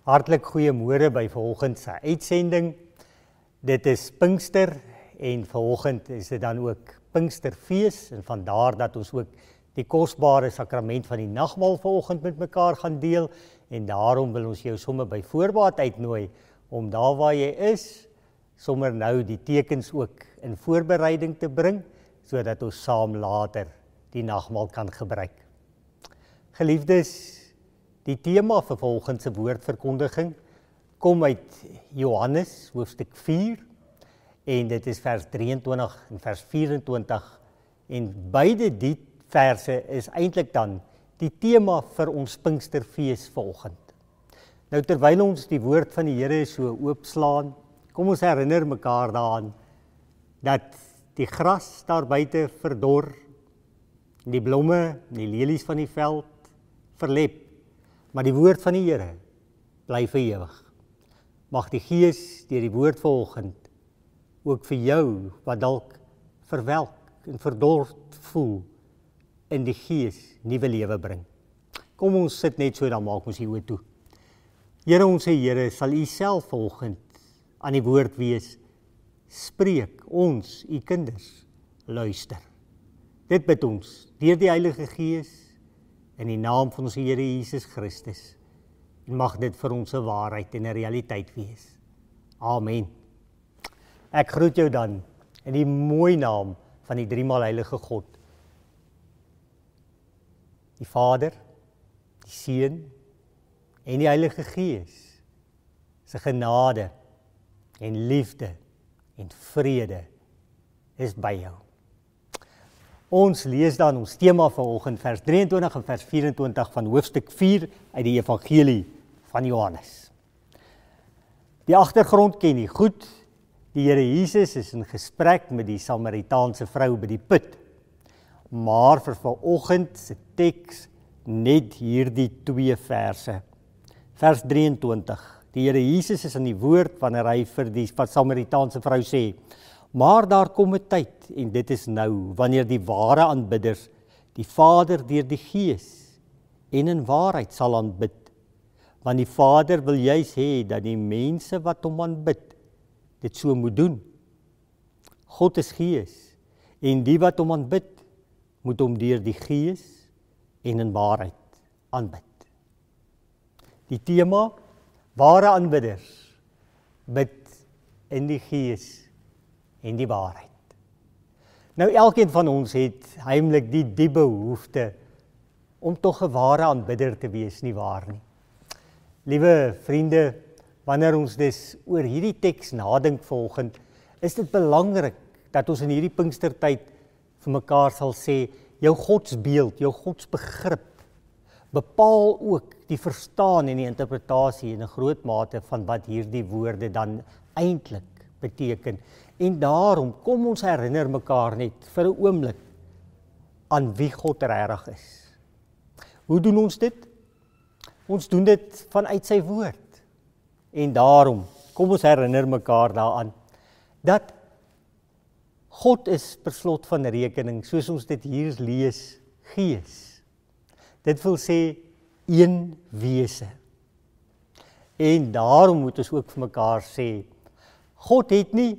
Hartlik goeiemôre by vanoggend se uitsending. Dit is Pinkster en vanoggend is dit dan ook Pinksterfees en vandaar dat ons ook die kosbare sakrament van die nagmaal vanoggend met mekaar gaan deel en daarom wil ons jou sommer by voorbaat uitnooi om daar waar jy is, sommer nou die tekens ook in voorbereiding te bring sodat ons saam later die nagmaal kan gebruik. Geliefdes, die tema vir vanoggend se woordverkondiging kom uit Johannes hoofstuk 4 en dit is vers 23 en vers 24 en beide die verse is eintlik dan die tema vir ons Pinksterfees vanoggend. Nou terwyl ons die woord van die Here so oopslaan, kom ons herinner mekaar daaraan dat die gras daar buite verdor, die blomme, die lelies van die veld verlep, maar die woord van die Here bly vir ewig. Mag die Gees deur die woord vanoggend ook vir jou wat dalk verwelk en verdord voel in die Gees nuwe lewe bring. Kom ons sit net so, dan maak ons die oë toe. Here, ons Here, sal U self vanoggend aan die woord wees. Spreek ons, U kinders, luister. Dit bid ons deur die Heilige Gees in die naam van ons Here Jesus Christus. En mag dit vir ons 'n waarheid en 'n realiteit wees. Amen. Ek groet jou dan in die mooi naam van die driemaal heilige God. Die Vader, die Seun en die Heilige Gees. Se genade en liefde en vrede is by jou. Ons lees dan ons tema vanoggend vers 23 en vers 24 van hoofstuk 4 uit die Evangelie van Johannes. Die agtergrond ken jy goed. Die Here Jesus is in gesprek met die Samaritaanse vrou by die put. Maar vir vanoggend se teks net hierdie 2 verse. Vers 23. Die Here Jesus is in die woord wanneer hy vir die Samaritaanse vrou sê: "Maar daar kom 'n tyd en dit is nou wanneer die ware aanbidders die Vader deur die Gees en in waarheid sal aanbid. Want die Vader wil juis hê dat die mense wat hom aanbid dit so moet doen. God is Gees en die wat hom aanbid moet hom deur die Gees en in waarheid aanbid." Die tema: ware aanbidders bid in die Gees en die waarheid. Nou elkeen van ons het heimlik die diep behoefte om tog 'n ware aanbidder te wees, nie waar nie? Liewe vriende, wanneer ons dus oor hierdie teks nadink vanoggend, is dit belangrik dat ons in hierdie Pinkstertyd vir mekaar sal sê, jou godsbeeld, jou godsbegrip bepaal ook die verstaan en die interpretasie in 'n groot mate van wat hierdie woorde dan eintlik beteken. En daarom kom ons herinner mekaar net vir 'n oomblik aan wie God regtig is. Hoe doen ons dit? Ons doen dit vanuit sy woord. En daarom kom ons herinner mekaar daaraan dat God is per slot van rekening, soos ons dit hier lees, Gees. Dit wil sê een wese. En daarom moet ons ook vir mekaar sê, God het nie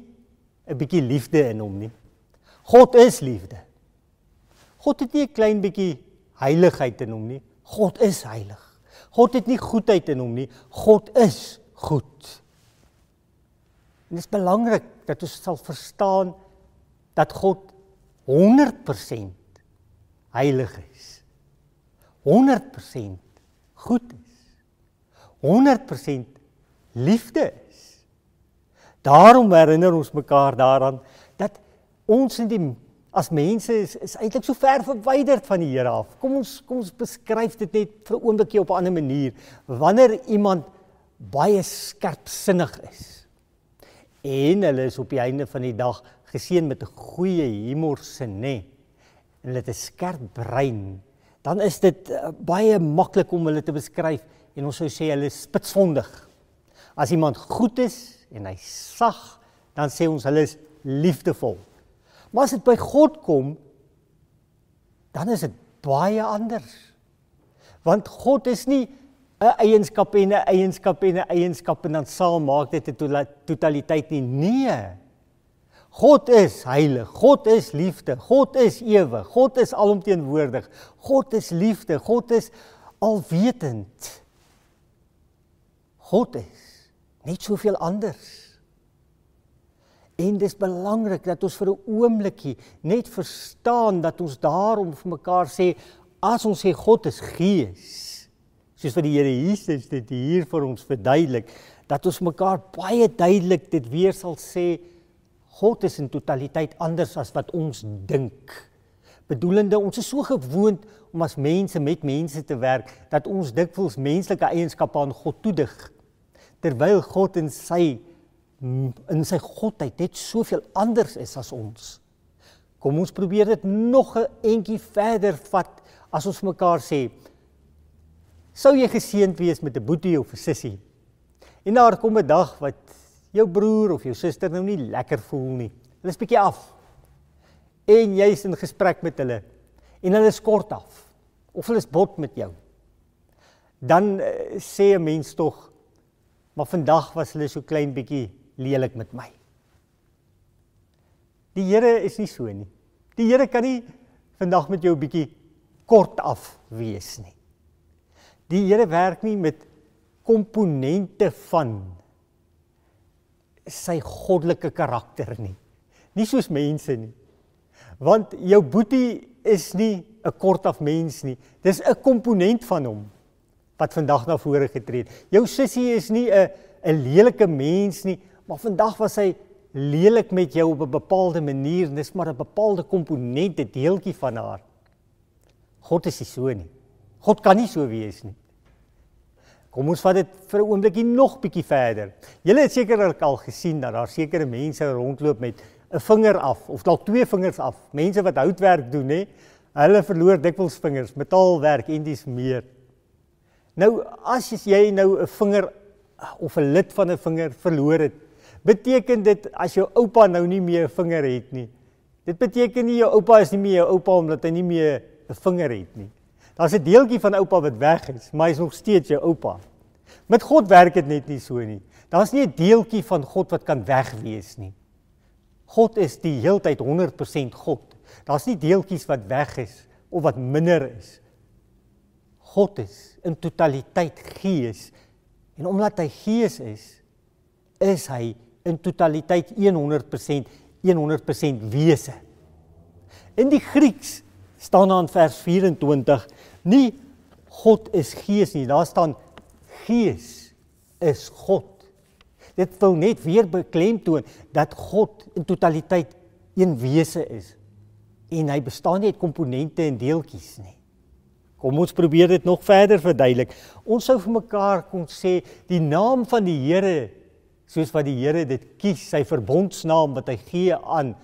'n bietjie liefde in hom nie. God is liefde. God het nie 'n klein bietjie heiligheid in hom nie. God is heilig. God het nie goedheid in hom nie. God is goed. En dit is belangrik dat ons sal verstaan dat God 100% heilig is. 100% goed is. 100% liefde is. Daarom herinner ons mekaar daaraan dat ons as mense is eintlik so ver verwyderd van die Here af. Kom ons beskryf dit net vir 'n oombliekie op 'n ander manier. Wanneer iemand baie skerpsinnig is en hulle is op die einde van die dag geseën met 'n goeie humorsin, en hulle het 'n skerp brein, dan is dit baie maklik om hulle te beskryf en ons sou sê hulle is spitsvondig. As iemand goed is en hy sag, dan sê ons hulle is liefdevol. Maar as dit by God kom, dan is dit baie anders. Want God is nie 'n eienskap en 'n eienskap en 'n eienskap en dan saam maak dit 'n totaliteit nie. Nee. God is heilig, God is liefde, God is ewig, God is alomteenwoordig, God is liefde, God is alwetend. God is net soveel anders. En dis belangrik dat ons vir 'n oombliekie net verstaan dat ons daarom vir mekaar sê, as ons sê God is Gees, soos wat die Here Jesus dit hier vir ons verduidelik, dat ons mekaar baie duidelik dit weer sal sê, God is in totaliteit anders as wat ons dink. Bedoelende, ons is so gewoond om as mense met mense te werk, dat ons dikwels menslike eienskappe aan God toedig, terwyl God in sy godheid net soveel anders is as ons. Kom ons probeer dit nog 'n entjie verder vat, as ons mekaar sê, sou jy geseënd wees met 'n boetie of 'n sussie, en daar kom 'n dag wat jou broer of jou suster nou nie lekker voel nie, hulle is bietjie af, en jy is in gesprek met hulle, en hulle is kort af, of hulle is bot met jou, dan sê 'n mens tog, maar vandag was hulle so klein bietjie lelik met my. Die Here is nie so nie. Die Here kan nie vandag met jou bietjie kort af wees nie. Die Here werk nie met komponente van sy goddelike karakter nie. Nie soos mense nie. Want jou boetie is nie 'n kort af mens nie. Dis 'n komponent van hom wat vandag na vore getree het. Jou sussie is nie 'n lelike mens nie, maar vandag was hy lelik met jou op 'n bepaalde manier, en dis maar 'n bepaalde komponent, 'n deeltjie van haar. God is nie so nie. God kan nie so wees nie. Kom ons vat dit vir 'n oombliekie nog bietjie verder. Julle het sekerlik al gesien dat daar sekere mense rondloop met 'n vinger af, of dalk 2 vingers af. Mense wat houtwerk doen, hè, hulle verloor dikwels vingers, metaalwerk en dis meer. Nou, as jy nou 'n vinger of 'n lid van 'n vinger verloor het, beteken dit as jou oupa nou nie meer 'n vinger het nie. Dit beteken nie jou oupa is nie meer jou oupa omdat hy nie meer 'n vinger het nie. Daar's 'n deeltjie van oupa wat weg is, maar hy is nog steeds jou oupa. Met God werk dit net nie so nie. Daar's nie 'n deeltjie van God wat kan wegwees nie. God is die heeltyd 100% God. Daar's nie deeltjies wat weg is of wat minder is. God is in totaliteit Gees. En omdat hy Gees is hy in totaliteit 100% wese. In die Grieks staan daar in vers 24, nie God is Gees nie, daar staan Gees is God. Dit wil net weer beklemtoon dat God in totaliteit een wese is. En hy bestaan nie uit komponente en deeltjies nie. Kom ons probeer dit nog verder verduidelik. Ons sou vir mekaar kon sê, die naam van die Here, soos wat die Here dit kies, sy verbondsnaam wat hy gee aan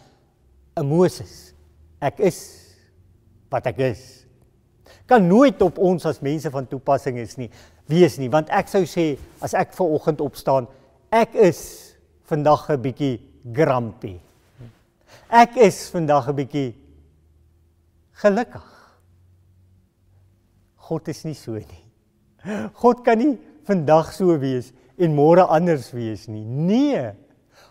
'n Moses. Ek is wat ek is. Kan nooit op ons as mense van toepassing wees nie, want ek sou sê, as ek vanoggend opstaan, ek is vandag 'n bietjie grumpy. Ek is vandag 'n bietjie gelukkig. God is nie so nie. God kan nie vandag so wees en môre anders wees nie. Nee,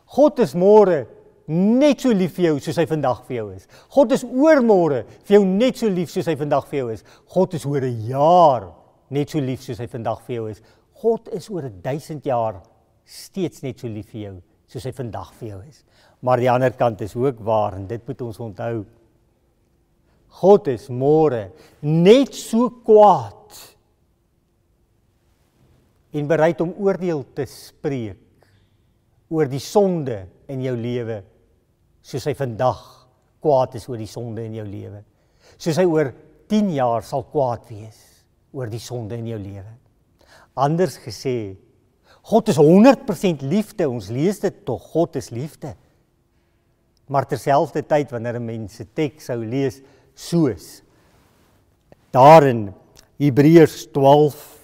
God is môre net so lief vir jou soos hy vandag vir jou is. God is oormôre vir jou net so lief soos hy vandag vir jou is. God is oor 'n jaar net so lief soos hy vandag vir jou is. God is oor 1000 jaar steeds net so lief vir jou soos hy vandag vir jou is. Maar die ander kant is ook waar, en dit moet ons onthou. God is môre net so kwaad en bereid om oordeel te spreek oor die sonde in jou lewe, soos hy vandag kwaad is oor die sonde in jou lewe. Soos hy oor 10 jaar sal kwaad wees oor die sonde in jou lewe. Anders gesê, God is 100% liefde, ons lees dit tog, God is liefde. Maar terselfdertyd, wanneer 'n mens se teks sou lees, soos daar in Hebreërs 12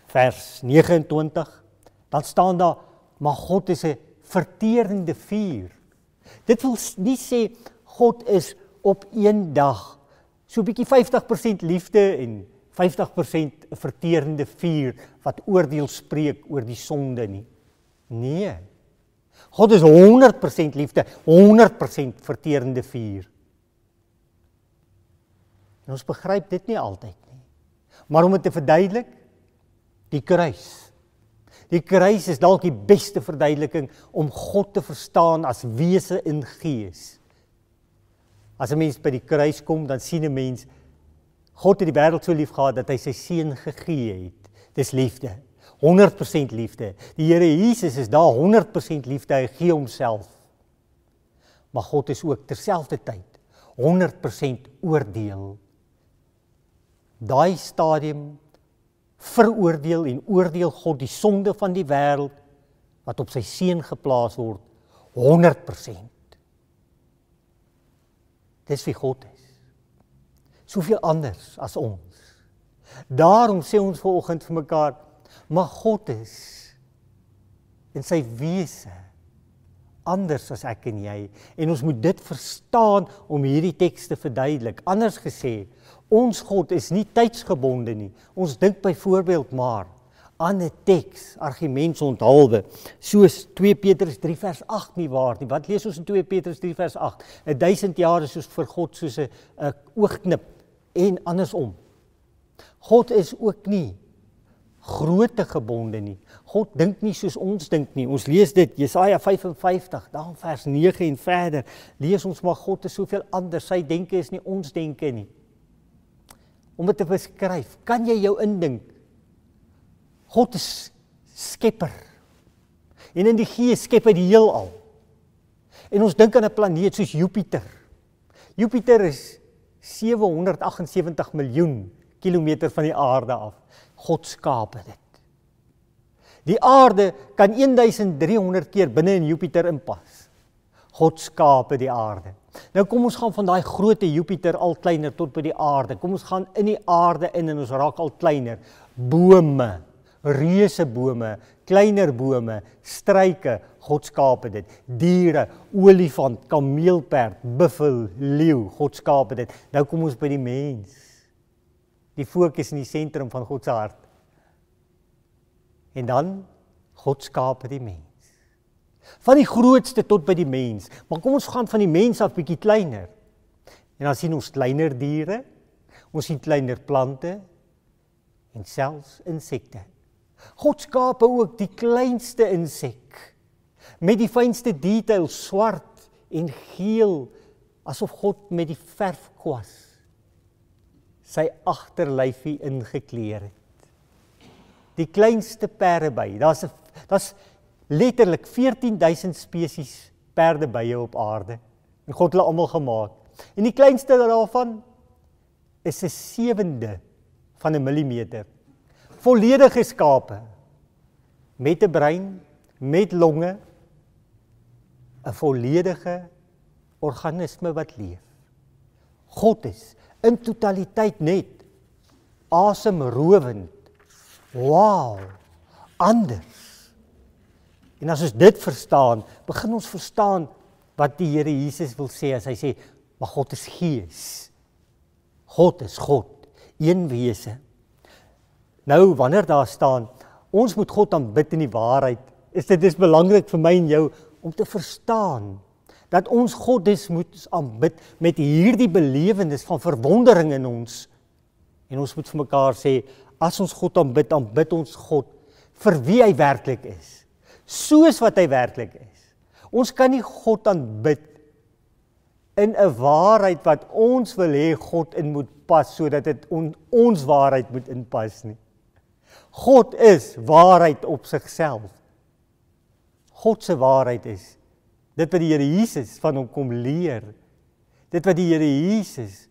vers 29, dan staan daar, maar God is 'n verterende vuur. Dit wil nie sê God is op een dag so 'n bietjie 50% liefde en 50% 'n verterende vuur wat oordeel spreek oor die sonde nie. Nee. God is 100% liefde, 100% verterende vuur. En ons begryp dit nie altyd nie. Maar om dit te verduidelik, die kruis. Die kruis is dalk die beste verduideliking om God te verstaan as wese in gees. As 'n mens by die kruis kom, dan sien 'n mens, God het die wêreld so lief gehad dat hy sy seun gegee het. Dis liefde. 100% liefde. Die Here Jesus is daar 100% liefde, hy gee homself. Maar God is ook terselfdertyd 100% oordeel. Daai stadium veroordeel en oordeel God die sonde van die wêreld wat op sy seun geplaas word 100%. Dis wie God is. Soveel anders as ons. Daarom sê ons vanoggend vir mekaar, maar God is in sy wese anders as ek en jy. En ons moet dit verstaan om hierdie teks te verduidelik. Anders gesê, ons God is nie tydsgebonde nie. Ons dink byvoorbeeld maar aan 'n teks, argumentsonthaalwe, soos 2 Petrus 3 vers 8 nie waar nie. Wat lees ons in 2 Petrus 3 vers 8? 1000 jaar is soos vir God soos 'n oogknip en andersom. God is ook nie grootte gebonde nie. God dink nie soos ons dink nie. Ons lees dit, Jesaja 55, dan vers 9 en verder, lees ons maar God is soveel anders. Sy denke is nie ons denke nie. Om dit te beskryf, kan jy jou indink? God is skepper. En in die gees skep hy die heelal. En ons dink aan 'n planeet soos Jupiter. Jupiter is 778 miljoen kilometer van die aarde af. God skape dit. Die aarde kan 1300 keer binne in Jupiter inpas. God skape die aarde. Nou kom ons gaan van daai grootte Jupiter al kleiner tot by die aarde. Kom ons gaan in die aarde in en ons raak al kleiner. Bome, reusebome, kleiner bome, struike, God skape dit. Diere, olifant, kameelperd, buffel, leeu, God skape dit. Nou kom ons by die mens. Die fokus in die sentrum van God se hart. En dan, God skape die mens. Van die grootste tot by die mens. Maar kom ons gaan van die mens af bietjie kleiner. En dan sien ons kleiner diere, ons sien kleiner plante en selfs insekte. God skape ook die kleinste insek met die fynste detail, swart en geel, asof God met die verfkwas sy agterlyfie ingekleer het. Die kleinste perdeby, daar's letterlik 14,000 spesies perdebye op aarde. En God het hulle almal gemaak. En die kleinste daarvan is 'n 1/7 van 'n millimeter. Volledig geskape, met 'n brein, met longe, 'n volledige organisme wat leef. God is in totaliteit net asemrowend. Wow, anders. En as ons dit verstaan, begin ons verstaan wat die Here Jesus wil sê as hy sê, maar God is gees. God is God, een wese. Nou, wanneer daar staan, ons moet God aanbid in die waarheid, is dit belangrik vir my en jou om te verstaan dat ons God moet aanbid met hierdie belewenis van verwondering in ons. En ons moet vir mekaar sê, as ons God aanbid, aanbid ons God vir wie hy werklik is. Soos wat hy werklik is. Ons kan nie God aanbid in 'n waarheid wat ons wil hê God in moet pas, sodat dit ons waarheid moet inpas nie. God is waarheid op sigself. God se waarheid is dit wat die Here Jesus van hom kom leer. Dit wat die Here Jesus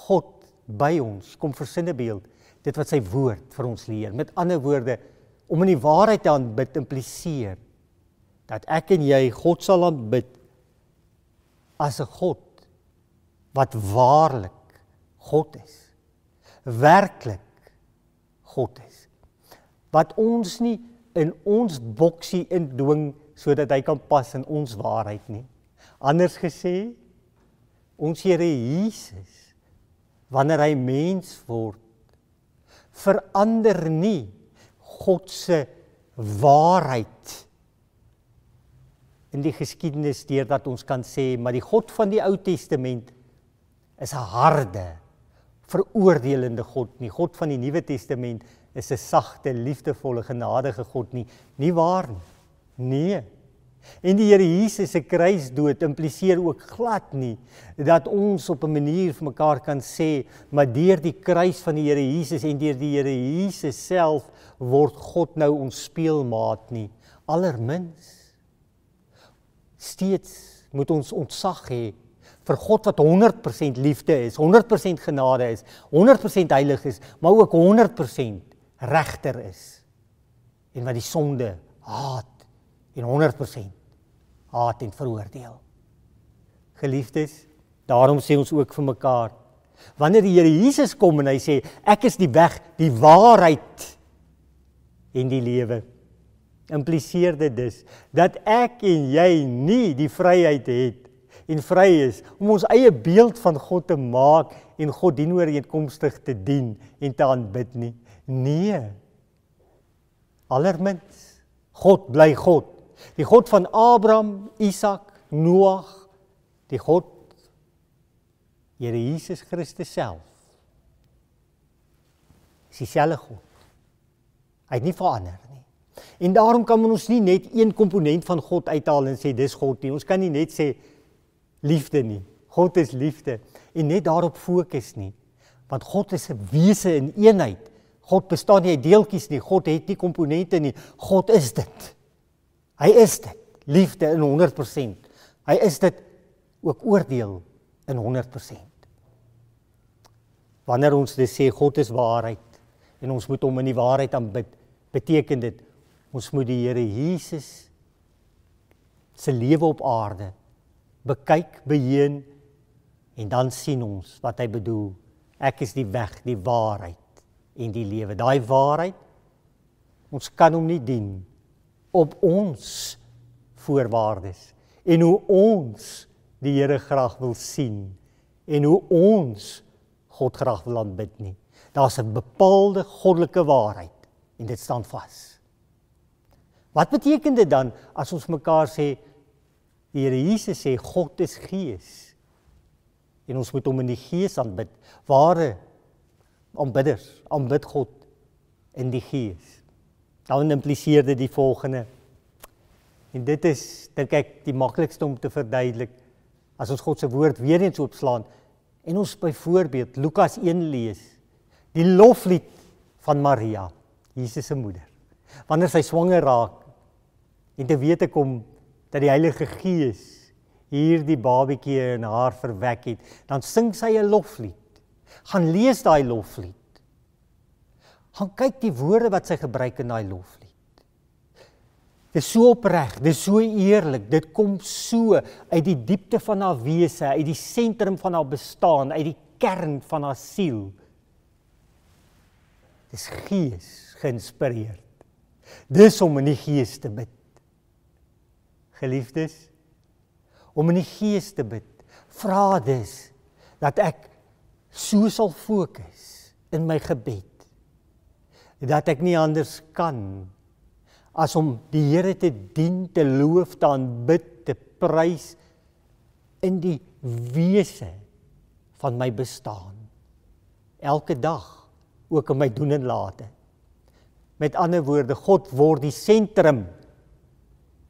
God by ons kom versinnebeeld. Dit wat sy woord vir ons leer. Met ander woorde, om in die waarheid te aanbid impliseer dat ek en jy God sal aanbid as 'n God wat waarlik God is. Werklik God is. Wat ons nie in ons boksie indwing sodat hy kan pas in ons waarheid nie. Anders gesê, ons Here Jesus, wanneer hy mens word, verander nie God se waarheid in die geskiedenis deurdat ons kan sê, maar die God van die Ou Testament is 'n harde, veroordelende God nie. God van die Nuwe Testament is 'n sagte, liefdevolle, genadige God nie. Nie waar nie. Nee. En die Here Jesus se kruisdood impliseer ook glad nie dat ons op 'n manier vir mekaar kan sê, maar deur die kruis van die Here Jesus en deur die Here Jesus self word God nou ons speelmaat nie. Allermins. Steeds moet ons ontzag hê vir God wat 100% liefde is, 100% genade is, 100% heilig is, maar ook 100% regter is. En wat die sonde haat en 100% haat en veroordeel. Geliefdes, daarom sê ons ook vir mekaar, wanneer die Here Jesus kom en hy sê, ek is die weg, die waarheid en die lewe, impliseer dit dus, dat ek en jy nie die vryheid het en vry is om ons eie beeld van God te maak en God dienooreenkomstig te dien en te aanbid nie. Nee. Allermins, God bly God. Die God van Abraham, Isak, Noag, die God, Here Jesus Christus self, is dieselfde God. Hy het nie verander nie. En daarom kan ons nie net een komponent van God uithaal en sê, dis God nie. Ons kan nie net sê, liefde nie. God is liefde. En net daarop fokus nie. Want God is 'n wese in eenheid. God bestaan nie uit deeltjies nie. God het nie komponente nie. God is dit. Hy is dit. Liefde in 100%. Hy is dit ook oordeel in 100%. Wanneer ons dus sê, God is waarheid, en ons moet hom in die waarheid aanbid, beteken dit, ons moet die Here Jesus se lewe op aarde bekyk, beheer, en dan sien ons wat hy bedoel. Ek is die weg, die waarheid en die lewe. Daai waarheid, ons kan hom nie dien op ons voorwaardes en hoe ons die Here graag wil sien en hoe ons God graag wil aanbid nie. Daar's 'n bepaalde goddelike waarheid en dit staan vas. Wat beteken dit dan as ons mekaar sê, die Here Jesus sê, God is gees en ons moet hom in die gees aanbid. Ware aanbidders aanbid God in die gees. Dan impliseer dit die volgende. En dit is, dink ek, die maklikste om te verduidelik, as ons God se woord weer eens oopslaan, en ons byvoorbeeld Lukas 1 lees, die loflied van Maria, Jesus se moeder, wanneer sy swanger raak, en te wete kom, dat die Heilige Gees hierdie babietjie in haar verwek het, dan sing sy 'n loflied. Gaan lees daai loflied. Gaan kyk die woorde wat sy gebruik in daai loflied. Dit is so opreg, dit is so eerlik, dit kom so uit die diepte van haar wese, uit die sentrum van haar bestaan, uit die kern van haar siel. Dis gees geïnspireerd. Dis om in die gees te bid. Geliefdes, om in die gees te bid, vra dus dat ek so sal fokus in my gebed, dat ek nie anders kan as om die Here te dien, te loof, te aanbid, te prys in die wese van my bestaan. Elke dag, ook in my doen en late. Met ander woorde, God word die sentrum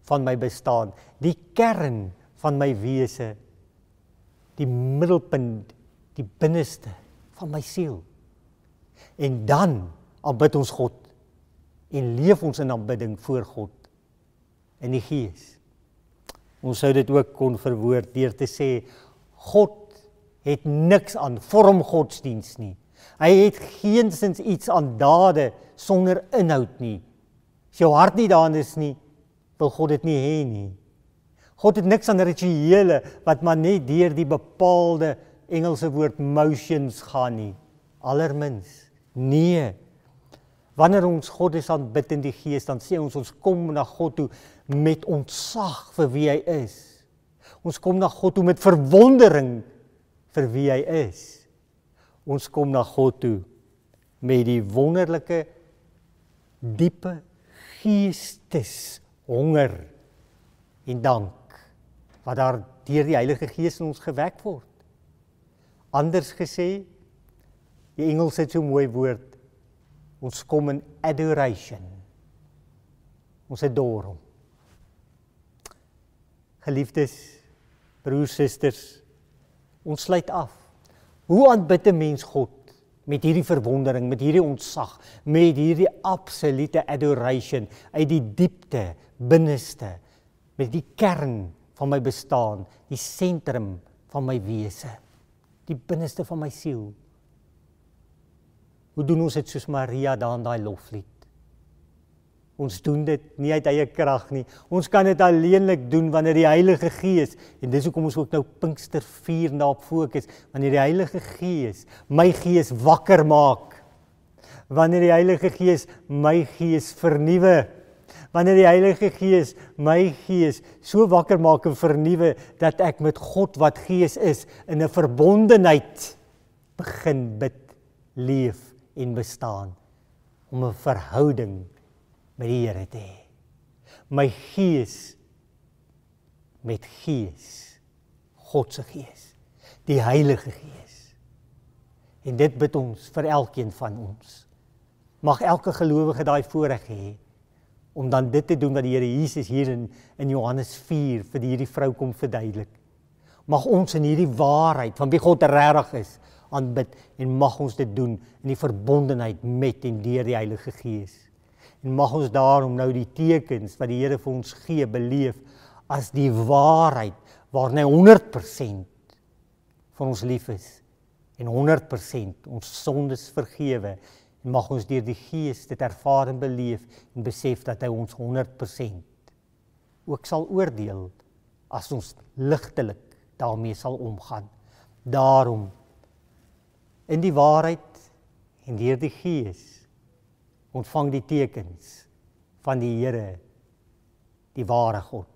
van my bestaan, die kern van my wese, die middelpunt, die binneste van my siel. En dan aanbid ons God en leef ons in aanbidding voor God in die gees. Ons sou dit ook kon verwoord deur te sê, God het niks aan vormgodsdiens nie. Hy het geensins iets aan dade sonder inhoud nie. As jou hart nie daarin is nie, wil God dit nie hê nie. God het niks aan rituele wat maar net deur die bepaalde Engelse woord motions gaan nie. Allermins, nee. Wanneer ons God is aanbid in die gees, dan sê ons kom na God toe met ontzag vir wie hy is. Ons kom na God toe met verwondering vir wie hy is. Ons kom na God toe met die wonderlike, diepe geesteshonger en dank, wat daar deur die Heilige Gees in ons gewek word. Anders gesê, die Engels het so mooi woord, ons kom in adoration. Ons adore hom. Geliefdes, broers, susters, ons sluit af. Hoe aanbid 'n mens God met hierdie verwondering, met hierdie ontzag, met hierdie absolute adoration uit die diepte, binneste, met die kern van my bestaan, die sentrum van my wese, die binneste van my siel. Hoe doen ons dit soos Maria daar in daai loflied? Ons doen dit nie uit eie krag nie. Ons kan dit alleenlik doen wanneer die Heilige Gees, en dis hoekom ons ook nou Pinkster 4 daarop fokus, wanneer die Heilige Gees my gees wakker maak, wanneer die Heilige Gees my gees vernuwe, wanneer die Heilige Gees my gees so wakker maak en vernuwe, dat ek met God wat Gees is, in 'n verbondenheid begin bid, leef en bestaan, om 'n verhouding met die Here te hê. My gees met Gees, God se Gees, die Heilige Gees. En dit bid ons vir elkeen van ons. Mag elke gelowige daai voorreg hê, om dan dit te doen wat die Here Jesus hier in Johannes 4 vir hierdie vrou kom verduidelik. Mag ons in hierdie waarheid van wie God regtig is, aanbid, en mag ons dit doen in die verbondenheid met en deur die Heilige Gees. En mag ons daarom nou die tekens wat die Here vir ons gee, beleef as die waarheid waarin hy 100% vir ons lief is en 100% ons sondes vergewe. En mag ons deur die Gees dit ervaar en beleef en besef dat hy ons 100% ook sal oordeel as ons ligtelik daarmee sal omgaan. Daarom, in die waarheid en deur die Gees, ontvang die tekens van die Here, die ware God.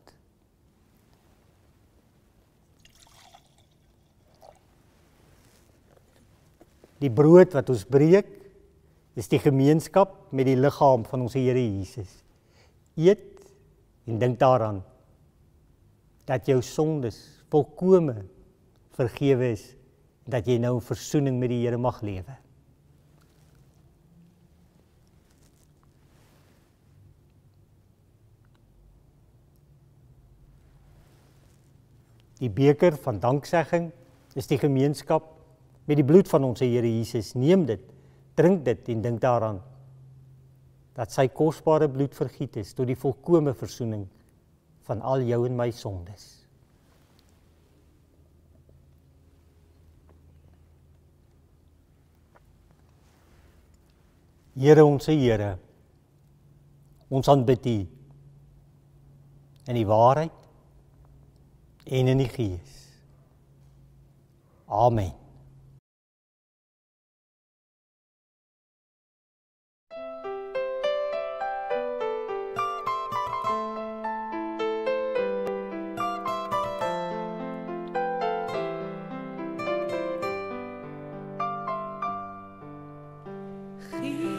Die brood wat ons breek, is die gemeenskap met die liggaam van ons Here Jesus. Eet en dink daaraan, dat jou sondes volkome vergewe is, en dat jy nou in versoening met die Here mag lewe. Die beker van danksegging is die gemeenskap met die bloed van ons Here Jesus. Neem dit, drink dit en dink daaraan, dat sy kosbare bloed vergiet is tot die volkome versoening van al jou en my sondes. Here, ons Here, ons aanbid U in die waarheid en in die Gees. Amen. Gees